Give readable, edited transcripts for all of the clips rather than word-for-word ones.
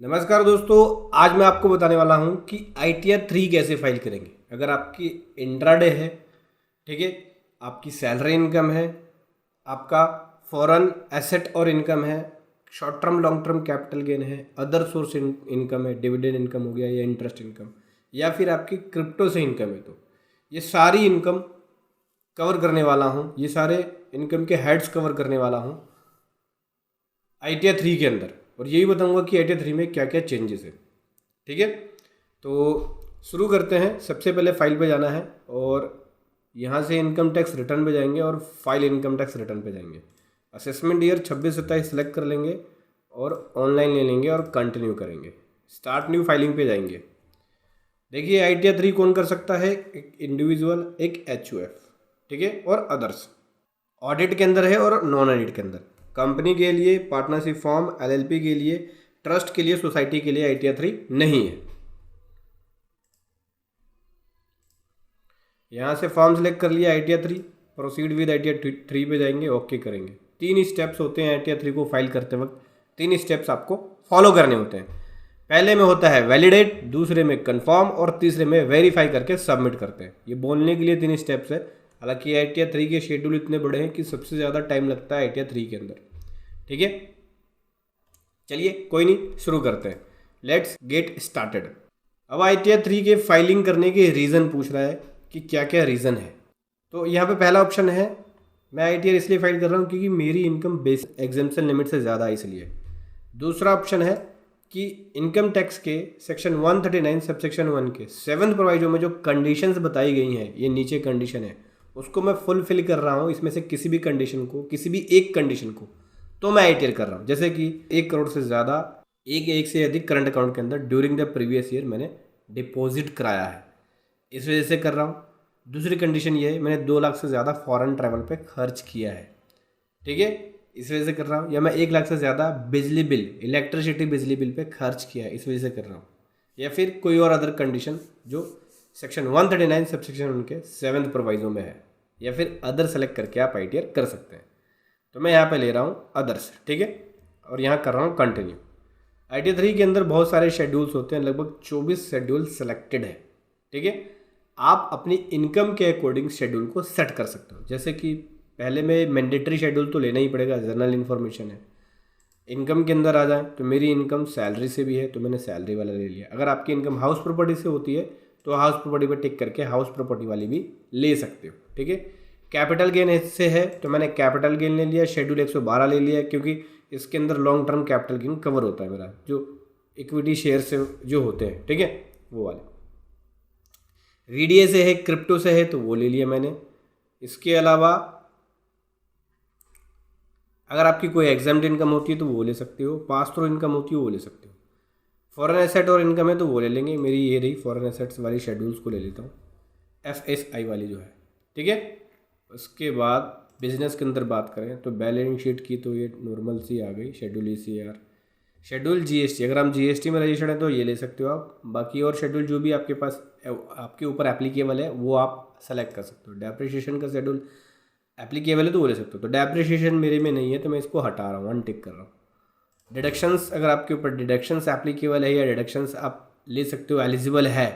नमस्कार दोस्तों, आज मैं आपको बताने वाला हूं कि ITR 3 कैसे फाइल करेंगे। अगर आपकी इंट्राडे है, ठीक है, आपकी सैलरी इनकम है, आपका फॉरेन एसेट और इनकम है, short term long term capital gain है, अदर सोर्स इनकम है, डिविडेंड इनकम हो गया या इंटरेस्ट इनकम, या फिर आपकी क्रिप्टो से इनकम है, तो ये सारी इनकम कवर करने वाला हूँ। ये सारे इनकम के हेड्स कवर करने वाला हूँ ITR 3 के अंदर, और यही बताऊंगा कि ITR 3 में क्या क्या चेंजेस है। ठीक है, तो शुरू करते हैं। सबसे पहले फाइल पे जाना है और यहाँ से इनकम टैक्स रिटर्न पे जाएंगे और फाइल इनकम टैक्स रिटर्न पे जाएंगे। असेसमेंट ईयर 26-27 सेलेक्ट कर लेंगे और ऑनलाइन ले लेंगे और कंटिन्यू करेंगे। स्टार्ट न्यू फाइलिंग पे जाएंगे। देखिए ITR 3 कौन कर सकता है? एक इंडिविजुअल, एक HUF, ठीक है, और अदर्स। ऑडिट के अंदर है और नॉन ऑडिट के अंदर। कंपनी के लिए, पार्टनरशिप फॉर्म, LLP के लिए, ट्रस्ट के लिए, सोसाइटी के लिए ITR 3 नहीं है। यहाँ से फॉर्म सेलेक्ट कर लिया ITR 3, प्रोसीड विद ITR 3 पे जाएंगे, ओके करेंगे। 3 स्टेप्स होते हैं ITR 3 को फाइल करते वक्त। 3 स्टेप्स आपको फॉलो करने होते हैं। पहले में होता है वैलिडेट, दूसरे में कन्फर्म और तीसरे में वेरीफाई करके सबमिट करते हैं। ये बोलने के लिए 3 स्टेप्स है। हालांकि ITR 3 के शेड्यूल इतने बड़े हैं कि सबसे ज़्यादा टाइम लगता है ITR 3 के अंदर। ठीक है, चलिए कोई नहीं, शुरू करते हैं। Let's get started. अब ITR 3 के फाइलिंग करने के रीज़न पूछ रहा है कि क्या क्या रीज़न है। तो यहाँ पे पहला ऑप्शन है, मैं ITR इसलिए फाइल कर रहा हूँ क्योंकि मेरी इनकम बेस एग्जेम्पशन लिमिट से ज़्यादा है, इसलिए। दूसरा ऑप्शन है कि इनकम टैक्स के सेक्शन 139 सबसेक्शन 1 के 7th प्रोवाइजो में जो कंडीशंस बताई गई हैं, ये नीचे कंडीशन है, उसको मैं फुलफिल कर रहा हूँ। इसमें से किसी भी कंडीशन को, किसी भी एक कंडीशन को तो मैं ITR कर रहा हूँ। जैसे कि 1 करोड़ से ज़्यादा, एक से अधिक करंट अकाउंट के अंदर ड्यूरिंग द प्रीवियस ईयर मैंने डिपॉजिट कराया है, इस वजह से कर रहा हूँ। दूसरी कंडीशन ये है, मैंने 2 लाख से ज़्यादा फॉरेन ट्रैवल पे खर्च किया है, ठीक है, इस वजह से कर रहा हूँ। या मैं 1 लाख से ज़्यादा बिजली बिल, इलेक्ट्रिसिटी बिजली बिल पे खर्च किया है, इस वजह से कर रहा हूँ। या फिर कोई और अदर कंडीशन जो सेक्शन 139 सबसेक्शन उनके 7th प्रोवाइजो में है, या फिर अदर सेलेक्ट करके आप ITR कर सकते हैं। तो मैं यहाँ पे ले रहा हूँ अदर्स, ठीक है, और यहाँ कर रहा हूँ कंटिन्यू। ITR 3 के अंदर बहुत सारे शेड्यूल्स होते हैं, लगभग 24 शेड्यूल सेलेक्टेड है, ठीक है। आप अपनी इनकम के अकॉर्डिंग शेड्यूल को सेट कर सकते हो। जैसे कि पहले में मैंडेटरी शेड्यूल तो लेना ही पड़ेगा, जनरल इन्फॉर्मेशन है। इनकम के अंदर आ जाए तो मेरी इनकम सैलरी से भी है, तो मैंने सैलरी वाला ले लिया। अगर आपकी इनकम हाउस प्रॉपर्टी से होती है तो हाउस प्रॉपर्टी पर टिक करके हाउस प्रॉपर्टी वाली भी ले सकते हो, ठीक है। कैपिटल गेन से है तो मैंने कैपिटल गेन ले लिया, शेड्यूल 112 ले लिया, क्योंकि इसके अंदर long term capital gain cover होता है मेरा, जो इक्विटी शेयर से जो होते हैं, ठीक है, वो वाले। VDA से है, क्रिप्टो से है, तो वो ले लिया मैंने। इसके अलावा अगर आपकी कोई एग्जाम्ड इनकम होती है तो वो ले सकते हो, पास थ्रू इनकम होती है वो ले सकते हो। फॉरेन एसेट और इनकम है तो वो ले लेंगे। मेरी ये रही फॉरेन एसेट्स वाली शेड्यूल्स को ले लेता हूँ, FSI वाली जो है, ठीक है। उसके बाद बिजनेस के अंदर बात करें तो बैलेंस शीट की तो ये नॉर्मल सी आ गई, शेड्यूल ECR, शेड्यूल GST। अगर हम GST में रजिस्टर्ड हैं तो ये ले सकते हो आप। बाकी और शेड्यूल जो भी आपके पास आपके ऊपर एप्लीकेबल है वो आप सेलेक्ट कर सकते हो। डेप्रिसिएशन का शेड्यूल एप्लीकेबल है तो वो ले सकते हो। तो डेप्रिसिएशन मेरे में नहीं है तो मैं इसको हटा रहा हूँ, अनटिक कर रहा हूँ। डिडक्शंस, अगर आपके ऊपर डिडक्शंस एप्लीकेबल है या डिडक्शंस आप ले सकते हो, एलिजिबल है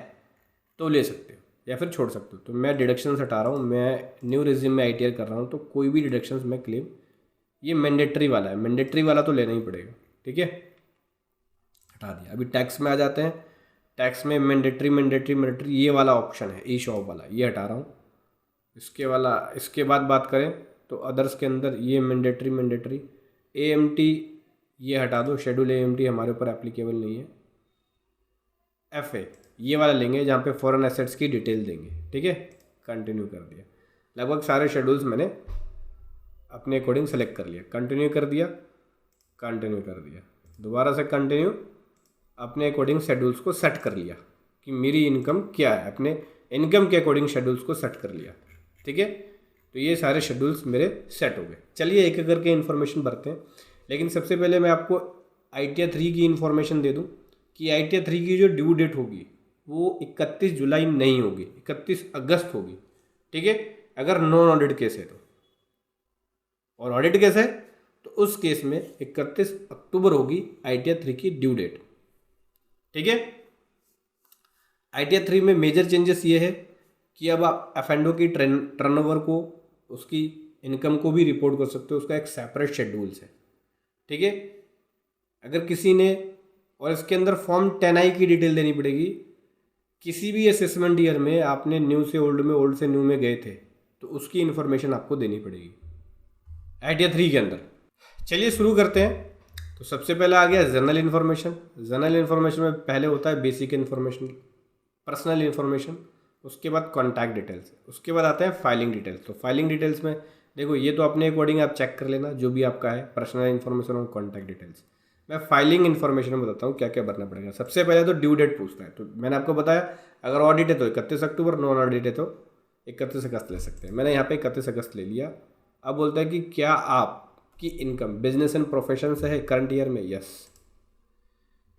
तो ले सकते हो या फिर छोड़ सकते हो। तो मैं डिडक्शंस हटा रहा हूँ, मैं न्यू रिज्यूम में ITR कर रहा हूँ, तो कोई भी डिडक्शंस मैं क्लेम, ये मैंडेटरी वाला है, मैंडेटरी वाला तो लेना ही पड़ेगा, ठीक है, हटा दिया। अभी टैक्स में आ जाते हैं। टैक्स में मैंडेटरी ये वाला ऑप्शन है, ई शॉप वाला, ये हटा रहा हूँ। इसके बाद बात करें तो अदर्स के अंदर ये मैंडेटरी AMT ये हटा दो, शेड्यूल AMT हमारे ऊपर एप्लीकेबल नहीं है। FA ये वाला लेंगे जहाँ पे फॉरेन एसेट्स की डिटेल देंगे, ठीक है, कंटिन्यू कर दिया। लगभग सारे शेड्यूल्स मैंने अपने अकॉर्डिंग सेलेक्ट कर लिया, कंटिन्यू कर दिया, कंटिन्यू कर दिया, दोबारा से कंटिन्यू, अपने अकॉर्डिंग शेड्यूल्स को सेट कर लिया कि मेरी इनकम क्या है, अपने इनकम के अकॉर्डिंग शेड्यूल्स को सेट कर लिया, ठीक है। तो ये सारे शेड्यूल्स मेरे सेट हो गए। चलिए एक एक करके इन्फॉर्मेशन भरते हैं, लेकिन सबसे पहले मैं आपको ITR 3 की इन्फॉर्मेशन दे दूं कि ITR 3 की जो ड्यू डेट होगी वो 31 जुलाई नहीं होगी, 31 अगस्त होगी, ठीक है, अगर नॉन ऑडिट केस है तो। और ऑडिट केस है तो उस केस में 31 अक्टूबर होगी ITR 3 की ड्यू डेट, ठीक है। ITR 3 में मेजर चेंजेस ये है कि अब आप F&O की टर्नओवर को, उसकी इनकम को भी रिपोर्ट कर सकते हो, उसका एक सेपरेट शेड्यूल्स है। ठीक है। अगर किसी ने, और इसके अंदर फॉर्म 10I की डिटेल देनी पड़ेगी। किसी भी असेसमेंट ईयर में आपने न्यू से ओल्ड में, ओल्ड से न्यू में गए थे तो उसकी इन्फॉर्मेशन आपको देनी पड़ेगी ITR 3 के अंदर। चलिए शुरू करते हैं। तो सबसे पहले आ गया जनरल इन्फॉर्मेशन। जनरल इन्फॉर्मेशन में पहले होता है बेसिक इन्फॉर्मेशन, पर्सनल इन्फॉर्मेशन, उसके बाद कॉन्टैक्ट डिटेल्स, उसके बाद आता है फाइलिंग डिटेल्स। तो फाइलिंग डिटेल्स में देखो, ये तो अपने अकॉर्डिंग आप चेक कर लेना जो भी आपका है, पर्सनल इन्फॉर्मेशन और कॉन्टैक्ट डिटेल्स। मैं फाइलिंग इन्फॉर्मेशन में बताता हूँ क्या क्या भरना पड़ेगा। सबसे पहले तो ड्यू डेट पूछता है। तो मैंने आपको बताया अगर ऑडिट है तो 31 अक्टूबर, नॉन ऑडिट है तो 31 अगस्त ले सकते हैं। मैंने यहाँ पे 31 अगस्त ले लिया। अब बोलता है कि क्या आपकी इनकम बिजनेस एंड प्रोफेशन से है करंट ईयर में, यस।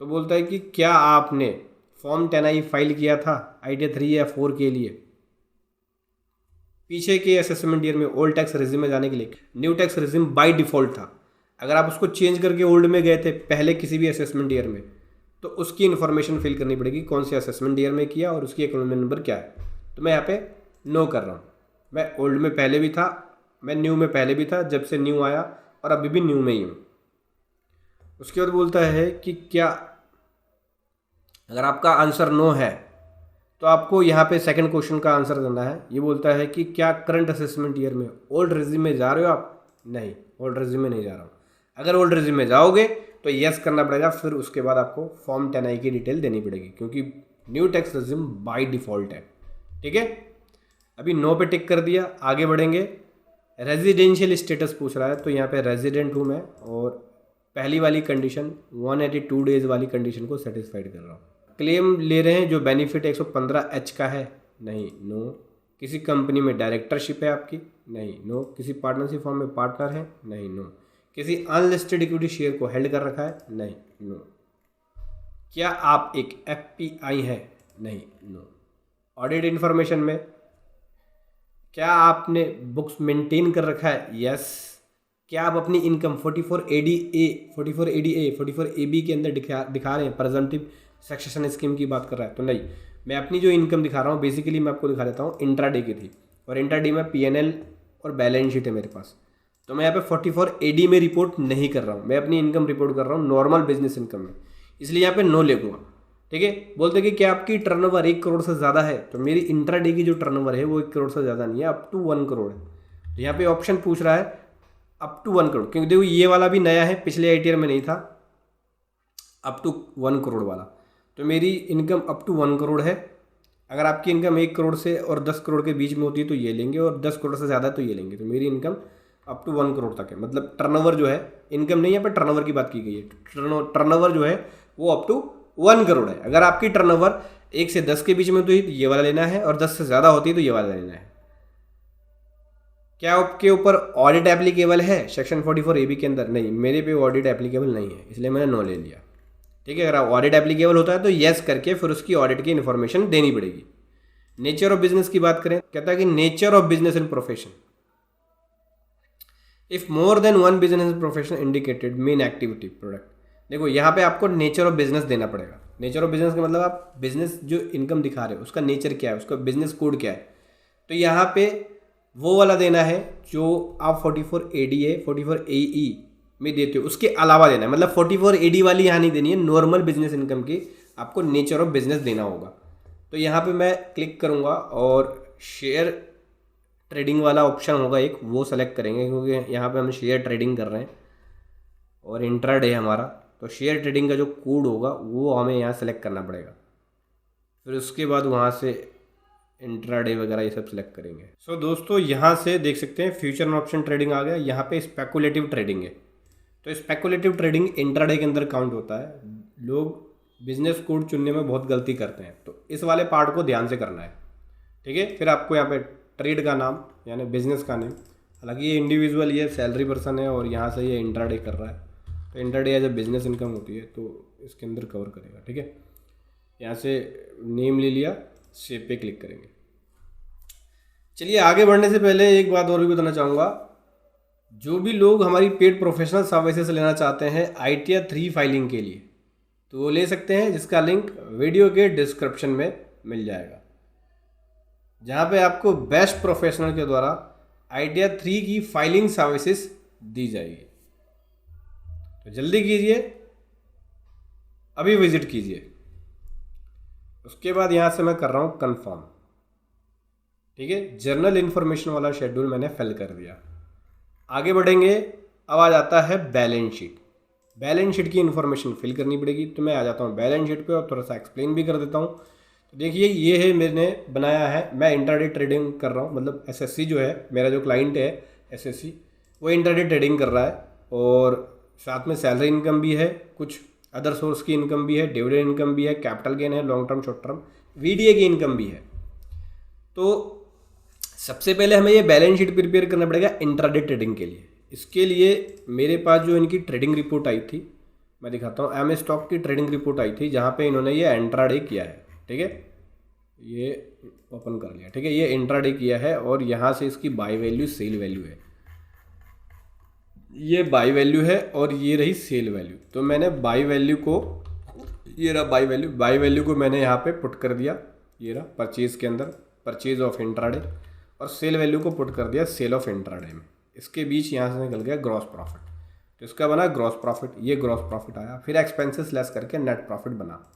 तो बोलता है कि क्या आपने फॉर्म 10I फाइल किया था ITR 3 या 4 के लिए पीछे के असेसमेंट ईयर में ओल्ड टैक्स रेजिम में जाने के लिए। New tax regime by default था, अगर आप उसको चेंज करके ओल्ड में गए थे पहले किसी भी असेसमेंट ईयर में तो उसकी इन्फॉर्मेशन फिल करनी पड़ेगी, कौन से असेसमेंट ईयर में किया और उसकी एक्नॉलेजमेंट नंबर क्या है। तो मैं यहाँ पे नो कर रहा हूँ। मैं ओल्ड में पहले भी था, मैं न्यू में पहले भी था, जब से न्यू आया और अभी भी न्यू में ही हूँ। उसके बाद बोलता है कि क्या, अगर आपका आंसर नो है तो आपको यहाँ पे सेकंड क्वेश्चन का आंसर देना है। ये बोलता है कि क्या करंट असेसमेंट ईयर में ओल्ड रेजिम में जा रहे हो आप, नहीं, ओल्ड रेजिम में नहीं जा रहा हूँ। अगर ओल्ड रेजिम में जाओगे तो यस करना पड़ेगा, फिर उसके बाद आपको फॉर्म 10I की डिटेल देनी पड़ेगी क्योंकि new tax regime by default है। ठीक है। अभी नो पे टिक कर दिया, आगे बढ़ेंगे। रेजिडेंशियल स्टेटस पूछ रहा है, तो यहाँ पे रेजिडेंट हूँ मैं और पहली वाली कंडीशन 182 डेज वाली कंडीशन को सेटिस्फाइड कर रहा हूँ। क्लेम ले रहे हैं जो बेनिफिट 115H का है, नहीं, नो। किसी कंपनी में डायरेक्टरशिप है आपकी, नहीं, नो। किसी पार्टनरशिप फॉर्म में पार्टनर है, नहीं, नो। किसी अनलिस्टेड इक्विटी शेयर को हेल्ड कर रखा है, नहीं, नो। क्या आप एक FPI है, नहीं, नो। ऑडिट इन्फॉर्मेशन में क्या आपने बुक्स मेंटेन कर रखा है, यस। क्या आप अपनी इनकम 44ADA, 44ADA, 44AB के अंदर दिखा रहे हैं, प्रेजेंटिव सक्सेशन स्कीम की बात कर रहा है, तो नहीं। मैं अपनी जो इनकम दिखा रहा हूँ बेसिकली मैं आपको दिखा देता हूँ, इंट्राडे की थी और इंट्राडे में PNL और बैलेंस शीट है मेरे पास। तो मैं यहाँ पे 44AD में रिपोर्ट नहीं कर रहा हूँ, मैं अपनी इनकम रिपोर्ट कर रहा हूँ नॉर्मल बिजनेस इनकम में, इसलिए यहाँ पे नो लिखूंगा। ठीक है। बोलते कि क्या आपकी टर्नओवर 1 करोड़ से ज़्यादा है, तो मेरी इंट्राडे की जो टर्नओवर है वो 1 करोड़ से ज़्यादा नहीं है, अप टू 1 करोड़ है। तो यहाँ पे ऑप्शन पूछ रहा है अप टू 1 करोड़, क्योंकि देखो ये वाला भी नया है, पिछले ITR में नहीं था अप टू 1 करोड़ वाला। तो मेरी इनकम अप टू 1 करोड़ है। अगर आपकी इनकम 1 करोड़ से और 10 करोड़ के बीच में होती है तो ये लेंगे, और 10 करोड़ से ज़्यादा तो ये लेंगे। तो मेरी इनकम अप टू 1 करोड़ तक है, मतलब टर्नओवर जो है, इनकम नहीं है पर टर्नओवर की बात की गई है। टर्नओवर जो है वो अप टू 1 करोड़ है। अगर आपकी टर्नओवर 1 से 10 के बीच में होती है तो ये वाला लेना है, और 10 से ज़्यादा होती है तो ये वाला लेना है। क्या आपके ऊपर ऑडिट एप्लीकेबल है सेक्शन 44AB के अंदर, नहीं, मेरे पे ऑडिट एप्लीकेबल नहीं है, इसलिए मैंने नो ले लिया। ठीक है। अगर ऑडिट एप्लीकेबल होता है तो येस करके फिर उसकी ऑडिट की इन्फॉर्मेशन देनी पड़ेगी। नेचर ऑफ बिजनेस की बात करें, कहता है कि nature of business and profession, if more than one business profession indicated main activity product. देखो यहाँ पे आपको नेचर ऑफ बिजनेस देना पड़ेगा। नेचर ऑफ बिजनेस का मतलब आप बिजनेस जो इनकम दिखा रहे हो उसका नेचर क्या है, उसका बिजनेस कोड क्या है। तो यहाँ पे वो वाला देना है जो आप 44ADA 44AE में देते हो, उसके अलावा देना है। मतलब 44AD वाली यहाँ नहीं देनी है, नॉर्मल बिजनेस इनकम की आपको नेचर ऑफ बिजनेस देना होगा। तो यहाँ पे मैं क्लिक करूँगा और शेयर ट्रेडिंग वाला ऑप्शन होगा एक, वो सेलेक्ट करेंगे क्योंकि यहाँ पे हम शेयर ट्रेडिंग कर रहे हैं और इंट्राडे हमारा। तो शेयर ट्रेडिंग का जो कोड होगा वो हमें यहाँ सेलेक्ट करना पड़ेगा, फिर उसके बाद वहाँ से इंट्राडे वगैरह ये सब सेलेक्ट करेंगे। सो दोस्तों यहाँ से देख सकते हैं फ्यूचर में ऑप्शन ट्रेडिंग आ गया। यहाँ पे स्पेकुलेटिव ट्रेडिंग है, तो स्पेकुलेटिव ट्रेडिंग इंट्राडे के अंदर काउंट होता है। लोग बिजनेस कोड चुनने में बहुत गलती करते हैं, तो इस वाले पार्ट को ध्यान से करना है। ठीक है। फिर आपको यहाँ पे ट्रेड का नाम यानी बिजनेस का नेम, हालांकि ये इंडिविजुअल, ये सैलरी पर्सन है और यहाँ से ये इंट्राडे कर रहा है, तो intraday as a business income होती है तो इसके अंदर कवर करेगा। ठीक है। यहाँ से नेम ले लिया, सेव पे क्लिक करेंगे। चलिए आगे बढ़ने से पहले एक बात और भी बताना चाहूँगा, जो भी लोग हमारी पेड प्रोफेशनल सर्विसेज लेना चाहते हैं ITR 3 फाइलिंग के लिए, तो वो ले सकते हैं, जिसका लिंक वीडियो के डिस्क्रिप्शन में मिल जाएगा, जहाँ पे आपको बेस्ट प्रोफेशनल के द्वारा आइडिया 3 की फाइलिंग सर्विसेज दी जाएगी। तो जल्दी कीजिए, अभी विजिट कीजिए। उसके बाद यहाँ से मैं कर रहा हूँ कंफर्म। ठीक है, जर्नल इन्फॉर्मेशन वाला शेड्यूल मैंने फिल कर दिया। आगे बढ़ेंगे। अब आ जाता है बैलेंस शीट। बैलेंस शीट की इन्फॉर्मेशन फिल करनी पड़ेगी, तो मैं आ जाता हूँ बैलेंस शीट पे और थोड़ा सा एक्सप्लेन भी कर देता हूँ। तो देखिए, ये है मैंने बनाया है, मैं इंट्राडे ट्रेडिंग कर रहा हूँ, मतलब एसएससी जो है मेरा जो क्लाइंट है एसएससी, वो इंट्राडे ट्रेडिंग कर रहा है और साथ में सैलरी इनकम भी है, कुछ अदर सोर्स की इनकम भी है, डिविडेंड इनकम भी है, कैपिटल गेन है, long term short term VDA की इनकम भी है। तो सबसे पहले हमें ये बैलेंस शीट प्रिपेयर करना पड़ेगा इंट्राडे ट्रेडिंग के लिए। इसके लिए मेरे पास जो इनकी ट्रेडिंग रिपोर्ट आई थी, मैं दिखाता हूँ, एम स्टॉक की ट्रेडिंग रिपोर्ट आई थी, जहाँ पे इन्होंने ये इंट्राडे किया है। ठीक है, ये ओपन कर लिया। ठीक है, ये इंट्राडे किया है और यहाँ से इसकी बाई वैल्यू सेल वैल्यू है, ये बाई वैल्यू है और ये रही सेल वैल्यू। तो मैंने बाई वैल्यू को, ये रहा बाई वैल्यू को मैंने यहाँ पे पुट कर दिया, ये रहा परचेज के अंदर, परचेज ऑफ इंट्राडे, और सेल वैल्यू को पुट कर दिया सेल ऑफ इंट्राडे में। इसके बीच यहाँ से निकल गया ग्रॉस प्रॉफिट, तो इसका बना ग्रॉस प्रॉफिट, ये ग्रॉस प्रॉफिट आया। फिर एक्सपेंसेस लेस करके नेट प्रॉफिट बना।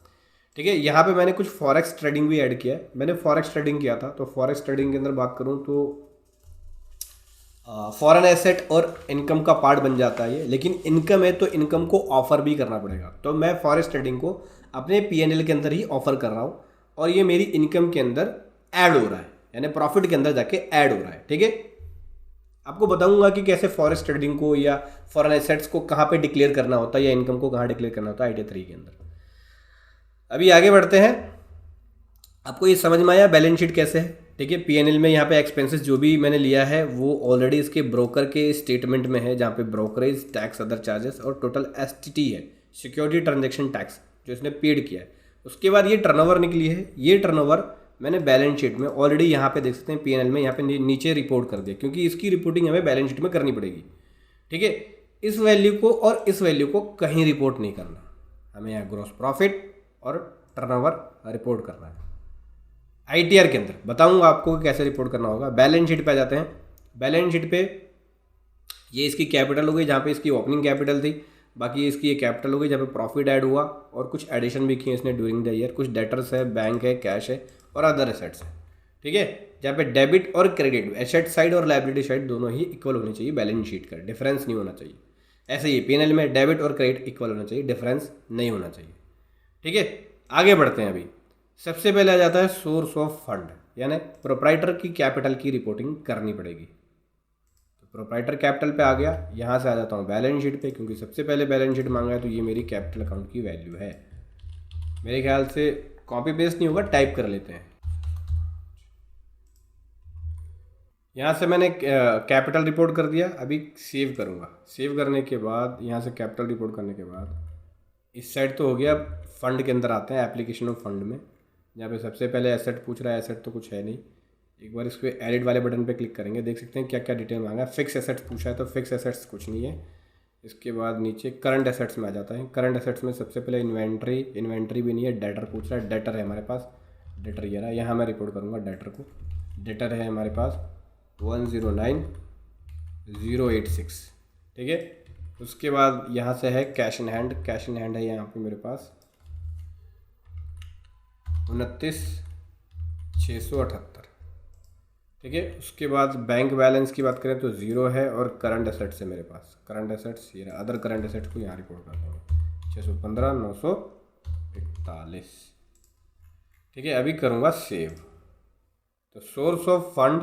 ठीक है, यहाँ पे मैंने कुछ फॉरेक्स ट्रेडिंग भी ऐड किया है। मैंने फॉरेक्स ट्रेडिंग किया था, तो फॉरेक्स ट्रेडिंग के अंदर बात करूँ तो फॉरेन एसेट और इनकम का पार्ट बन जाता है ये, लेकिन इनकम है तो इनकम को ऑफर भी करना पड़ेगा। तो मैं फॉरेक्स ट्रेडिंग को अपने पीएनएल के अंदर ही ऑफर कर रहा हूँ और ये मेरी इनकम के अंदर ऐड हो रहा है, यानी प्रॉफिट के अंदर जाके ऐड हो रहा है। ठीक है, आपको बताऊंगा कि कैसे फॉरेक्स ट्रेडिंग को या फॉरेन एसेट्स को कहाँ पे डिक्लेयर करना होता है या इनकम को कहाँ डिक्लेयर करना होता है आइडिया 3 के अंदर। अभी आगे बढ़ते हैं। आपको ये समझ में आया बैलेंस शीट कैसे है। ठीक है, पीएनएल में यहाँ पे एक्सपेंसेस जो भी मैंने लिया है वो ऑलरेडी इसके ब्रोकर के स्टेटमेंट में है, जहाँ पे ब्रोकरेज टैक्स अदर चार्जेस और टोटल एसटीटी है, सिक्योरिटी ट्रांजैक्शन टैक्स, जो इसने पेड किया है। उसके बाद ये टर्नओवर निकली है, ये टर्नओवर मैंने बैलेंस शीट में ऑलरेडी यहाँ पे देख सकते हैं पीएनएल में यहाँ पे नीचे रिपोर्ट कर दिया, क्योंकि इसकी रिपोर्टिंग हमें बैलेंस शीट में करनी पड़ेगी। ठीक है, इस वैल्यू को और इस वैल्यू को कहीं रिपोर्ट नहीं करना, हमें यहाँ ग्रॉस प्रॉफिट और टर्नओवर रिपोर्ट करना है। आईटीआर के अंदर बताऊंगा आपको कि कैसे रिपोर्ट करना होगा। बैलेंस शीट पे आ जाते हैं। बैलेंस शीट पे ये इसकी कैपिटल हो गई, जहाँ पे इसकी ओपनिंग कैपिटल थी, बाकी इसकी ये कैपिटल हो गई जहाँ पे प्रॉफिट ऐड हुआ, और कुछ एडिशन भी किए इसने ड्यूरिंग द ईयर, कुछ डेटर्स है, बैंक है, कैश है और अदर एसेट्स है। ठीक है, जहाँ पे डेबिट और क्रेडिट, एसेट साइड और लायबिलिटी साइड दोनों ही इक्वल होनी चाहिए, बैलेंस शीट का डिफरेंस नहीं होना चाहिए। ऐसे ही पीएनएल में डेबिट और क्रेडिट इक्वल होना चाहिए, डिफरेंस नहीं होना चाहिए। ठीक है, आगे बढ़ते हैं। अभी सबसे पहले आ जाता है सोर्स ऑफ फंड, यानी प्रोप्राइटर की कैपिटल की रिपोर्टिंग करनी पड़ेगी। तो प्रोप्राइटर कैपिटल पे आ गया, यहाँ से आ जाता हूँ बैलेंस शीट पे, क्योंकि सबसे पहले बैलेंस शीट मांगा है तो ये मेरी कैपिटल अकाउंट की वैल्यू है। मेरे ख्याल से कॉपी पेस्ट नहीं होगा, टाइप कर लेते हैं। यहाँ से मैंने कैपिटल रिपोर्ट कर दिया, अभी सेव करूँगा। सेव करने के बाद यहाँ से कैपिटल रिपोर्ट करने के बाद इस साइड तो हो गया। फंड के अंदर आते हैं, एप्लीकेशन ऑफ फंड में, जहाँ पे सबसे पहले एसेट पूछ रहा है। एसेट तो कुछ है नहीं, एक बार इसको एडिट वाले बटन पे क्लिक करेंगे, देख सकते हैं क्या क्या डिटेल मांगा है। फिक्स एसेट्स पूछा है तो फिक्स एसेट्स कुछ नहीं है। इसके बाद नीचे करंट एसेट्स में आ जाता है। करंट एसेट्स में सबसे पहले इन्वेंट्री भी नहीं है, डेटर पूछ रहा है। डेटर है हमारे पास, डेटर ये रहा, यहाँ मैं रिपोर्ट करूँगा डेटर को। डेटर है हमारे पास 109,086। ठीक है, उसके बाद यहाँ से है cash in hand. Cash in hand है यहाँ पे मेरे पास 29,678। ठीक है, उसके बाद बैंक बैलेंस की बात करें तो 0 है, और करंट एसेट्स है मेरे पास। करंट एसेट्स ये अदर करंट एसेट्स को यहाँ रिपोर्ट कर दूँगा 615,941। ठीक है, अभी करूँगा सेव। तो सोर्स ऑफ फंड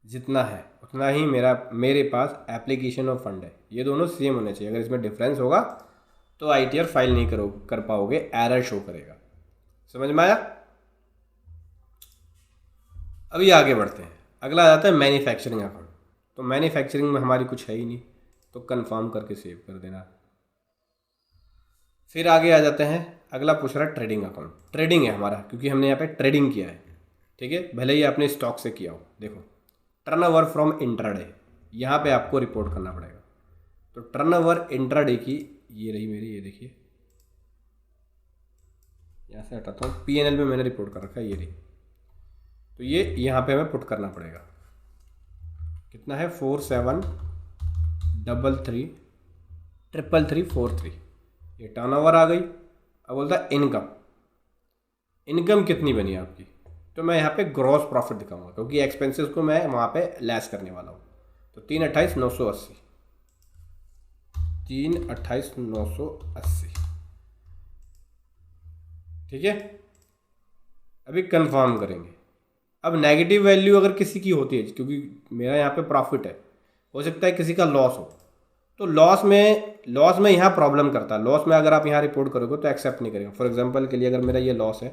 जितना है उतना ही मेरे पास एप्लीकेशन ऑफ फंड है, ये दोनों सेम होने चाहिए। अगर इसमें डिफरेंस होगा तो आईटीआर फाइल नहीं कर पाओगे, एरर शो करेगा। समझ में आया? अभी आगे बढ़ते हैं। अगला आ जाता है मैन्युफैक्चरिंग अकाउंट। तो मैन्युफैक्चरिंग में हमारी कुछ है ही नहीं, तो कंफर्म करके सेव कर देना। फिर आगे आ जाते हैं, अगला पूछ रहा है ट्रेडिंग अकाउंट। ट्रेडिंग है हमारा, क्योंकि हमने यहाँ पे ट्रेडिंग किया है। ठीक है, भले ही आपने स्टॉक से किया हो। देखो, टर्नओवर फ्रॉम इंट्राडे, यहाँ पे आपको रिपोर्ट करना पड़ेगा। तो टर्नओवर इंट्राडे की ये रही मेरी, ये देखिए यहाँ से हटाता हूँ, P&L में मैंने रिपोर्ट कर रखा है, ये रही। तो ये यहाँ पे हमें पुट करना पड़ेगा, कितना है 47333343, ये टर्नओवर आ गई। अब बोलता है इनकम, इनकम कितनी बनी आपकी, तो मैं यहाँ पे ग्रॉस प्रॉफिट दिखाऊंगा क्योंकि एक्सपेंसेस को मैं वहाँ पे लेस करने वाला हूँ। तो 328,980, 328,980, ठीक है। अभी कंफर्म करेंगे। अब नेगेटिव वैल्यू अगर किसी की होती है, क्योंकि मेरा यहाँ पे प्रॉफिट है, हो सकता है किसी का लॉस हो, तो लॉस में यहाँ प्रॉब्लम करता है। लॉस में अगर आप यहाँ रिपोर्ट करोगे तो एक्सेप्ट नहीं करेगा। फॉर एग्जांपल के लिए अगर मेरा ये लॉस है,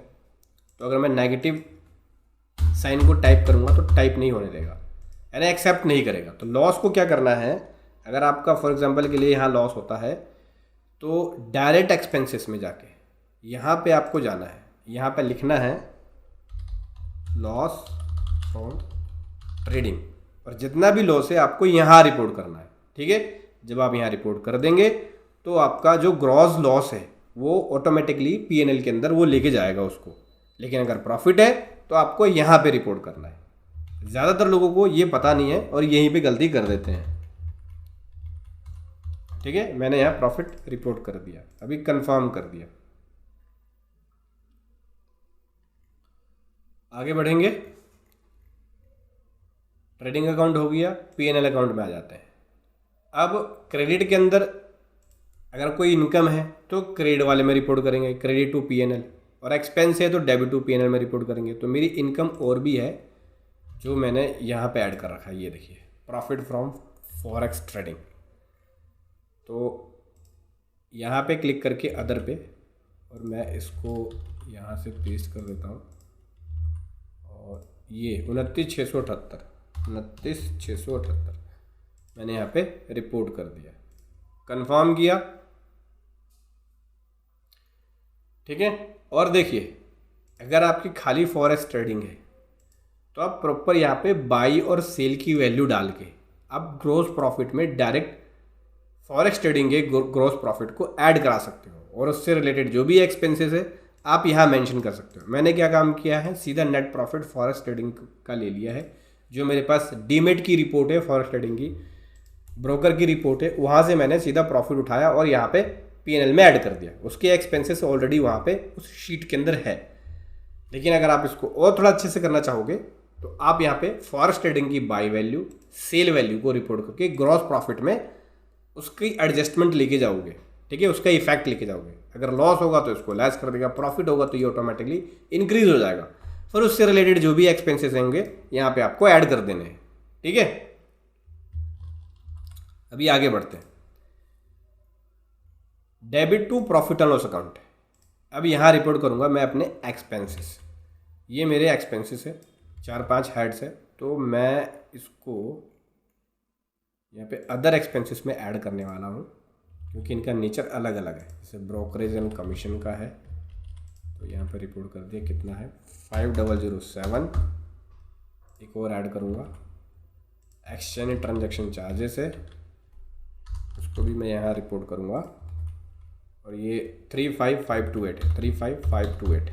तो अगर मैं नेगेटिव साइन को टाइप करूँगा तो टाइप नहीं होने देगा, यानी एक्सेप्ट नहीं करेगा। तो लॉस को क्या करना है, अगर आपका फॉर एग्जांपल के लिए यहाँ लॉस होता है तो डायरेक्ट एक्सपेंसेस में जाके यहाँ पे आपको जाना है, यहाँ पे लिखना है लॉस फ्रॉम ट्रेडिंग, और जितना भी लॉस है आपको यहाँ रिपोर्ट करना है, ठीक है। जब आप यहाँ रिपोर्ट कर देंगे तो आपका जो ग्रॉस लॉस है वो ऑटोमेटिकली P&L के अंदर वो लेके जाएगा उसको। लेकिन अगर प्रॉफिट है तो आपको यहाँ पे रिपोर्ट करना है। ज़्यादातर लोगों को ये पता नहीं है और यहीं पे गलती कर देते हैं, ठीक है। मैंने यहाँ प्रॉफिट रिपोर्ट कर दिया, अभी कंफर्म कर दिया। आगे बढ़ेंगे, ट्रेडिंग अकाउंट हो गया, P&L अकाउंट में आ जाते हैं। अब क्रेडिट के अंदर अगर कोई इनकम है तो क्रेडिट वाले में रिपोर्ट करेंगे, क्रेडिट टू P&L, और एक्सपेंस है तो डेबिट टू P&L में रिपोर्ट करेंगे। तो मेरी इनकम और भी है जो मैंने यहाँ पे ऐड कर रखा है, ये देखिए, प्रॉफिट फ्रॉम फॉरेक्स ट्रेडिंग। तो यहाँ पे क्लिक करके अदर पे, और मैं इसको यहाँ से पेस्ट कर देता हूँ, और ये 29,678 मैंने यहाँ पे रिपोर्ट कर दिया, कंफर्म किया, ठीक है। और देखिए, अगर आपकी खाली फॉरेक्स ट्रेडिंग है तो आप प्रॉपर यहाँ पे बाई और सेल की वैल्यू डाल के आप ग्रॉस प्रॉफिट में डायरेक्ट फॉरेक्स ट्रेडिंग के ग्रॉस प्रॉफिट को ऐड करा सकते हो, और उससे रिलेटेड जो भी एक्सपेंसेस है आप यहाँ मेंशन कर सकते हो। मैंने क्या काम किया है, सीधा नेट प्रॉफिट फॉरेक्स ट्रेडिंग का ले लिया है। जो मेरे पास डीमेट की रिपोर्ट है, फॉरेक्स ट्रेडिंग की ब्रोकर की रिपोर्ट है, वहाँ से मैंने सीधा प्रॉफिट उठाया और यहाँ पे P&L में ऐड कर दिया। उसके एक्सपेंसेस ऑलरेडी वहाँ पे उस शीट के अंदर है। लेकिन अगर आप इसको और थोड़ा अच्छे से करना चाहोगे तो आप यहाँ पे फॉरेक्स ट्रेडिंग की बाई वैल्यू, सेल वैल्यू को रिपोर्ट करके ग्रॉस प्रॉफिट में उसकी एडजस्टमेंट लेके जाओगे, ठीक है, उसका इफेक्ट लेके जाओगे। अगर लॉस होगा तो इसको लेस कर देगा, प्रॉफिट होगा तो ये ऑटोमेटिकली इंक्रीज हो जाएगा। फिर उससे रिलेटेड जो भी एक्सपेंसेस होंगे यहाँ पे आपको ऐड कर देने हैं, ठीक है। अभी आगे बढ़ते हैं, debit to profit and loss account. अब यहाँ रिपोर्ट करूँगा मैं अपने एक्सपेंसेस, ये मेरे एक्सपेंसेस है, 4-5 हेड्स है, तो मैं इसको यहाँ पे अदर एक्सपेंसेस में ऐड करने वाला हूँ क्योंकि इनका नेचर अलग अलग है। जैसे ब्रोकरेज एंड कमीशन का है तो यहाँ पे रिपोर्ट कर दिया, कितना है 5007। एक और ऐड करूँगा, एक्सचेंज ट्रांजैक्शन चार्जेस है, उसको भी मैं यहाँ रिपोर्ट करूँगा, और ये 35528 है, 35528।